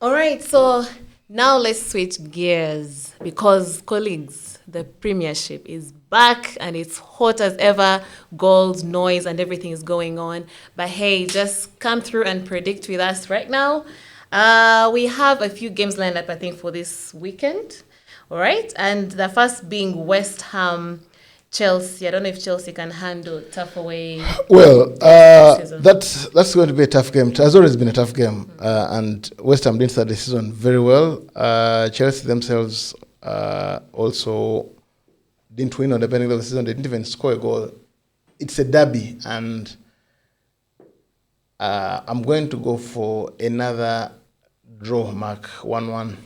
All right, so now let's switch gears because, colleagues, the Premiership is back and it's hot as ever. Goals, noise, and everything is going on. But hey, just come through and predict with us right now. We have a few games lined up, I think, for this weekend. All right, and the first being West Ham, Chelsea. I don't know if Chelsea can handle tough away. Well, season. that's going to be a tough game. It has always been a tough game, and West Ham didn't start the season very well. Chelsea themselves also didn't win on the beginning of the season. They didn't even score a goal. It's a derby, and I'm going to go for another draw, Mark, 1-1.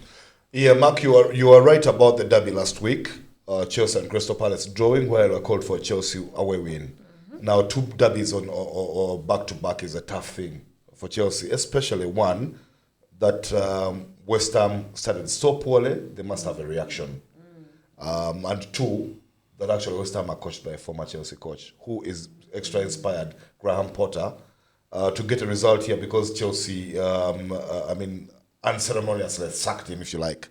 Yeah, Mark, you are right about the derby last week. Chelsea and Crystal Palace drawing, where I called for a Chelsea away win. Now, two derbies or back-to-back is a tough thing for Chelsea, especially one that West Ham started so poorly, they must have a reaction. And two, that actually West Ham are coached by a former Chelsea coach who is extra inspired, Graham Potter, to get a result here because Chelsea, unceremoniously sacked him, if you like.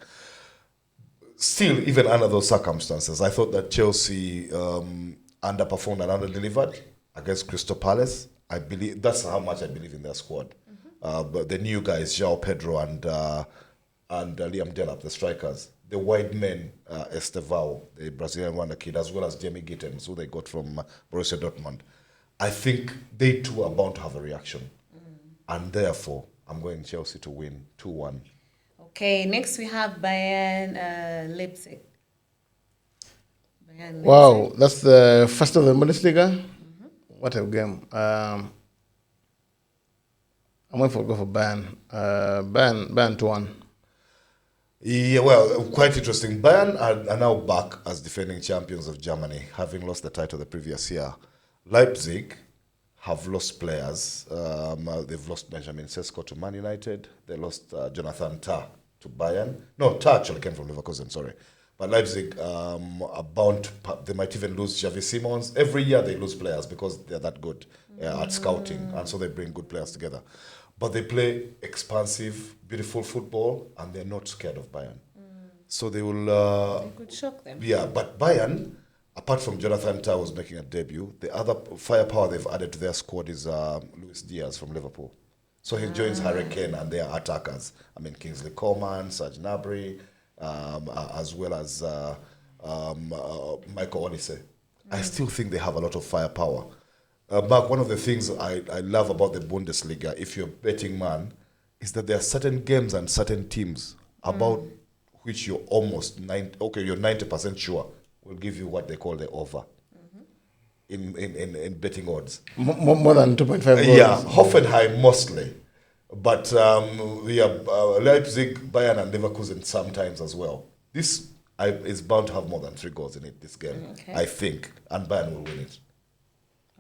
Still, even under those circumstances, I thought that Chelsea underperformed and underdelivered against Crystal Palace. I believe that's how much I believe in their squad. But the new guys, João Pedro and Liam Delap, the strikers, the wide men, Estevao, the Brazilian wonder kid, as well as Jamie Gittens, who they got from Borussia Dortmund. I think they too are bound to have a reaction, and therefore I'm going Chelsea to win 2-1. Okay, next we have Bayern Leipzig. Wow, that's the first of the Bundesliga. What a game! I'm going to go for Bayern. Bayern 2-1. Yeah, well, quite interesting. Bayern are now back as defending champions of Germany, having lost the title the previous year. Leipzig have lost players. They've lost Benjamin Sesko to Man United. They lost Jonathan Tah to Bayern. No, Tah actually came from Leverkusen, sorry. But Leipzig are bound to, they might even lose Xavi Simons. Every year they lose players because they're that good at scouting, and so they bring good players together. But they play expansive, beautiful football, and they're not scared of Bayern. So they will... They could shock them. Yeah, but Bayern, apart from Jonathan Tah was making a debut, the other firepower they've added to their squad is Luis Diaz from Liverpool. So he joins Harry Kane and their attackers. I mean, Kingsley Coman, Serge Gnabry, as well as Michael Olise. I still think they have a lot of firepower. Mark, one of the things I love about the Bundesliga, if you're a betting man, is that there are certain games and certain teams about which you're almost you're 90% sure will give you what they call the over in betting odds. More than 2.5 goals. Yeah, Hoffenheim mostly. But we have Leipzig, Bayern, and Leverkusen sometimes as well. This is bound to have more than 3 goals in it, this game, I think. And Bayern will win it.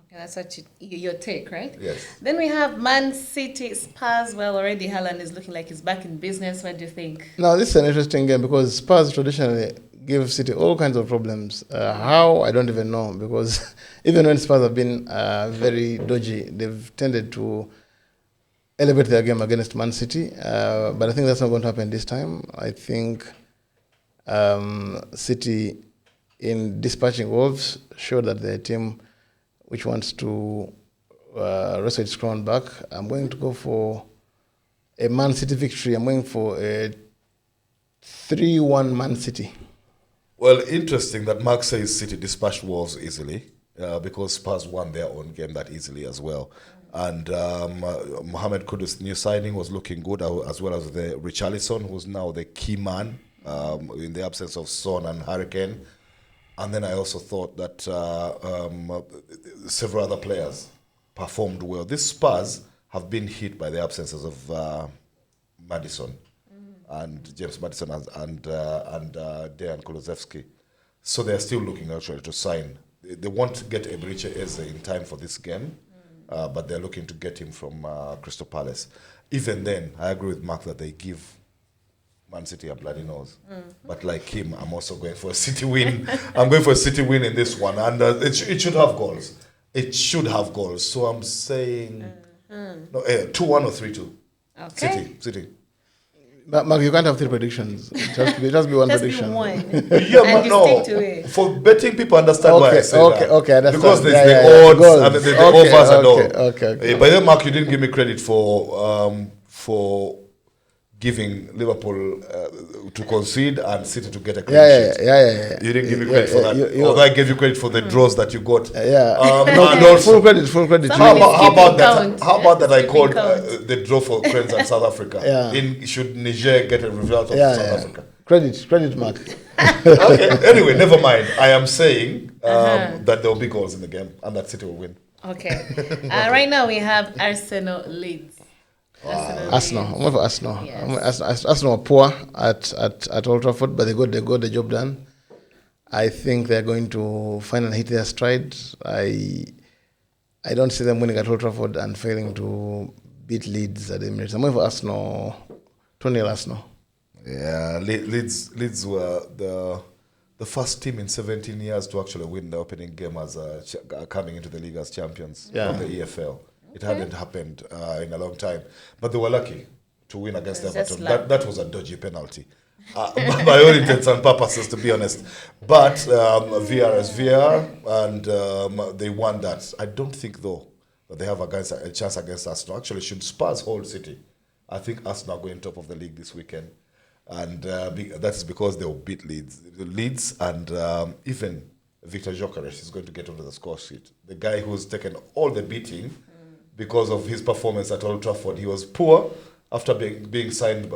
Okay, that's what your take, right? Yes. Then we have Man City, Spurs. Well, already Haaland is looking like he's back in business. What do you think? Now, this is an interesting game because Spurs traditionally give City all kinds of problems. How, I don't even know, because even when Spurs have been very dodgy, they've tended to elevate their game against Man City. But I think that's not going to happen this time. I think City, in dispatching Wolves, showed that they're a team which wants to wrestle its crown back. I'm going to go for a Man City victory. I'm going for a 3-1 Man City. Well, interesting that Mark says City dispatched Wolves easily because Spurs won their own game that easily as well. And Mohamed Kudus' new signing was looking good, as well as the Richarlison, who's now the key man in the absence of Son and Harry Kane. And then I also thought that several other players performed well. These Spurs have been hit by the absences of Maddison and James Maddison and Dejan Kulusevski. So they're still looking actually to sign. They want to get Eberechi Eze in time for this game, but they're looking to get him from Crystal Palace. Even then, I agree with Mark that they give Man City a bloody nose. But like him, I'm also going for a City win. I'm going for a City win in this one. And it should have goals. It should have goals. So I'm saying 2-1 or 3-2. Okay. City. But Mark, you can't have 3 predictions. It has to be one Just prediction. be one. Yeah, And but you no. stick to it. For betting, people understand why I say that. Okay, I understand. Because there's Yeah, the yeah, odds goals. and the Okay, overs and all. okay. By the way, Mark, you didn't give me credit for giving Liverpool to concede and City to get a clean sheet. Yeah. You didn't give me credit for that. Although I gave you credit for the draws that you got. No, And also, full credit. Someone is how about keeping that? count. How about that? I Keeping called count. the draw for Cranes and South Africa. Yeah. Should Niger get a result of South Africa? Credit, Mark. Okay. Anyway, never mind. I am saying that there will be goals in the game and that City will win. Okay. Right now we have Arsenal Leeds. Arsenal. I'm going for Arsenal. Yes. Arsenal are poor at Old Trafford, but they got the job done. I think they're going to finally hit their stride. I don't see them winning at Old Trafford and failing to beat Leeds at the Emirates. I'm going for Arsenal. 2-0 Arsenal. Yeah, Leeds were the first team in 17 years to actually win the opening game as coming into the league as champions of the EFL. It hadn't happened in a long time, but they were lucky to win against Everton. That was a dodgy penalty, by all intents and purposes, to be honest. But VR is VR, and they won that. I don't think though that they have a chance against Arsenal. Actually, should Spurs hold City, I think Arsenal are going top of the league this weekend. And that is because they will beat Leeds and even Victor Gyökeres is going to get onto the score sheet. The guy who's taken all the beating because of his performance at Old Trafford. He was poor after being signed,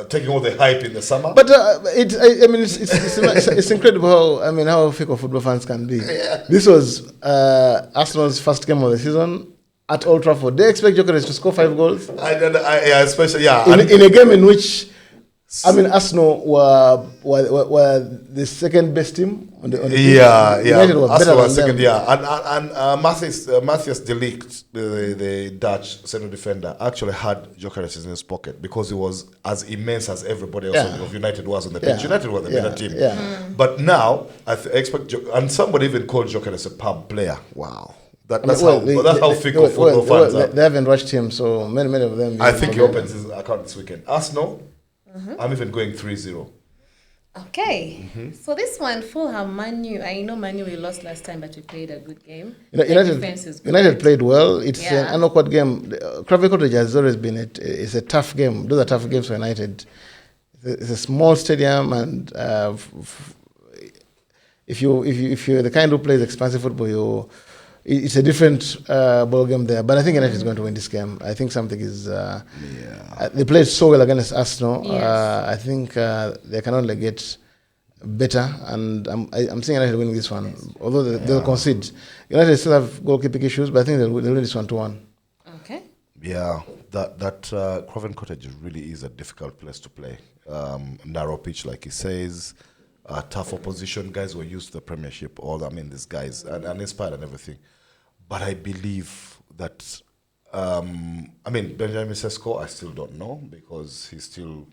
taking all the hype in the summer. But it's incredible how fickle football fans can be. Yeah. This was Arsenal's first game of the season at Old Trafford. They expect Gyökeres to score 5 goals. In a game in which Arsenal were the second best team on the United was better than second, them. And Matthias de Ligt, the Dutch central defender, actually had Gyökeres in his pocket because he was as immense as everybody else of United was on the pitch. United were the better team. Yeah. But now I expect, and somebody even called Gyökeres a pub player. Wow. That's how fickle football fans are. They haven't rushed him, so many of them. I think he opens his account this weekend. Arsenal, I'm even going 3-0. Okay. So this one, Fulham, Man U. I know Man U, we lost last time, but we played a good game. United played well. It's an awkward game. Craven Cottage has always been it's a tough game. Those are tough games for United. It's a small stadium, and if you're the kind who plays expansive football, it's a different ball game there. But I think United is going to win this game. I think something is. They played so well against Arsenal. Yes. I think they can only get better, and I'm seeing United winning this one. Yes. Although they'll concede, United still have goalkeeping issues, but I think they'll win this one 2-1. Okay. Yeah, that Craven Cottage really is a difficult place to play. Narrow pitch, like he says. Tough opposition. Guys were used to the Premiership. These guys and inspired and everything. But I believe that, Benjamin Sesko, I still don't know because he's still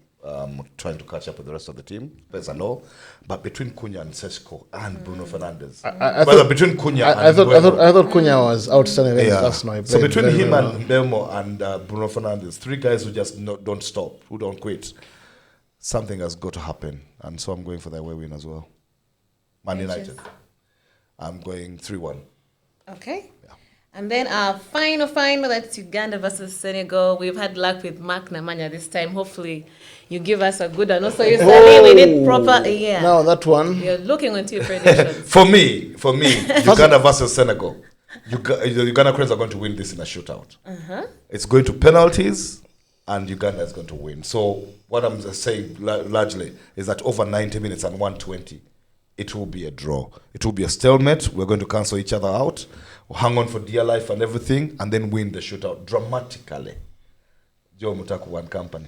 trying to catch up with the rest of the team. There's a no. But between Cunha and Sesko and Bruno Fernandes, I thought Cunha was outstanding against Arsenal. So between him and Mbeumo and Bruno Fernandes, 3 guys who just don't stop, who don't quit. Something has got to happen, and so I'm going for the away win as well. Man United. I'm going 3-1. Okay. Yeah. And then our final, that's Uganda versus Senegal. We've had luck with Mark Namanya this time. Hopefully, you give us a good one. Also, you said we did proper. Yeah. No, that one. You're looking into your predictions. For me, Uganda versus Senegal. The Uganda Cranes are going to win this in a shootout. It's going to penalties. And Uganda is going to win. So what I'm saying largely is that over 90 minutes and 120, it will be a draw. It will be a stalemate. We're going to cancel each other out, hang on for dear life and everything, and then win the shootout dramatically. Joe Mutaku One Company.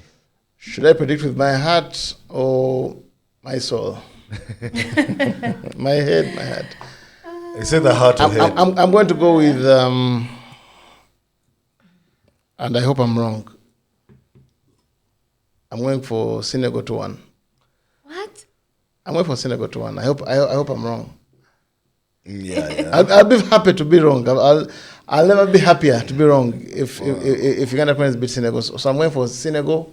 Should I predict with my heart or my soul? My head. You say the heart or head? I'm going to go with, and I hope I'm wrong. I'm going for Senegal 2-1. What? I'm going for Senegal 2-1. I hope I'm wrong. Yeah. I'll be happy to be wrong. I'll never be happier to be wrong if Uganda Cranes beat Senegal. So I'm going for Senegal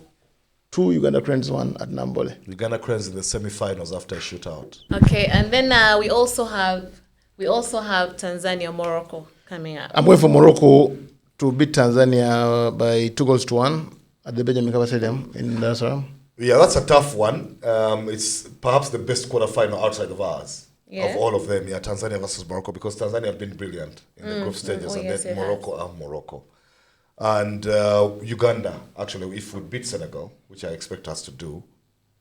2 Uganda Cranes won at Nambole. Uganda Cranes in the semi-finals after a shootout. Okay, and then we also have Tanzania, Morocco coming up. I'm going for Morocco to beat Tanzania by 2-1 at the Benjamin Mkapa Stadium in Dar es Salaam. Yeah, that's a tough one. It's perhaps the best quarterfinal outside of ours. Yeah. Of all of them, yeah, Tanzania versus Morocco, because Tanzania have been brilliant in the group stages, and yes, then it Morocco are Morocco. And Uganda, actually, if we beat Senegal, which I expect us to do,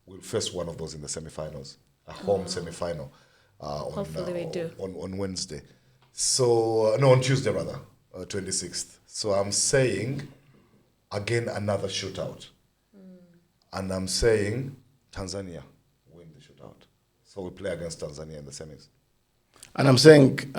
we'll face one of those in the semi-finals, a home semi-final. Hopefully we do. On Wednesday. So, no, on Tuesday rather, 26th. So I'm saying, again, another shootout. And I'm saying Tanzania win the shootout. So we play against Tanzania in the semis. And I'm saying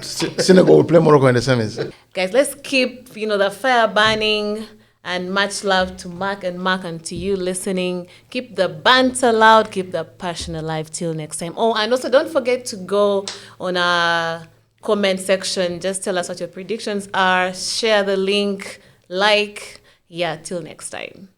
Senegal will play Morocco in the semis. Guys, let's keep, the fire burning, and much love to Mark and to you listening. Keep the banter loud, keep the passion alive till next time. Oh, and also don't forget to go on our comment section. Just tell us what your predictions are. Share the link, like. Yeah, till next time.